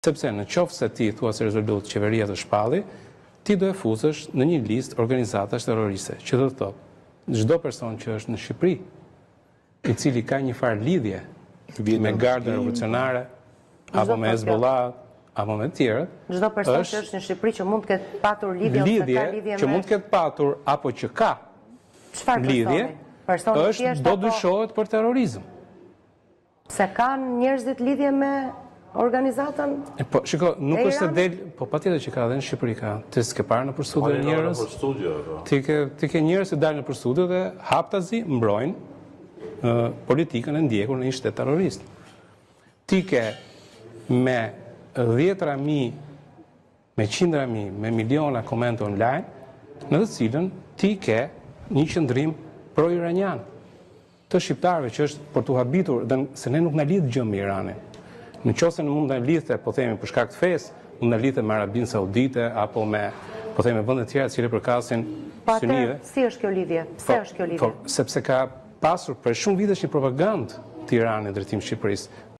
Sepse në qoftë se ti thua se rezolut qeveria të shpalli, ti do e fuzësh në një listë organizatash terroriste, që do të thotë çdo person që është në Shqipëri, i cili ka një farë lidhje me gardën revolucionare, apo me Hezbollah, apo me të tjerët, çdo person që është në Shqipëri që mund të ketë patur lidhje ose ka lidhje që mund të ketë patur apo që ka lidhje, është do dyshohet për terrorizëm. Se kanë njerëzit lidhje me organizatën? Po, shiko, nuk është të del, po patjetër që ka edhe në Shqipëri ka. Ti s'ke parë në studio njerëz. Ti ke njerëz që dalin në studio dhe haptazi mbrojnë politikën e ndjekur në një shtet terrorist. Ti ke me 10.000, me 100.000, me miliona komente online, në të cilën ti ke një qëndrim pro-iranian të shqiptarëve që është për të habitur, dhe se ne nuk na lidh gjë me Iranin. Në qoftë se mund ta lidhte, po themi për shkak të fesë, mund ta lidhte me Arabinë Saudite apo me, po themi, vende të tjera që përkasin synive. Si është kjo lidhje? Pse është kjo lidhje? Sepse ka pasur për shumë vitesh një propagandë të Iranit drejtim Shqipërisë.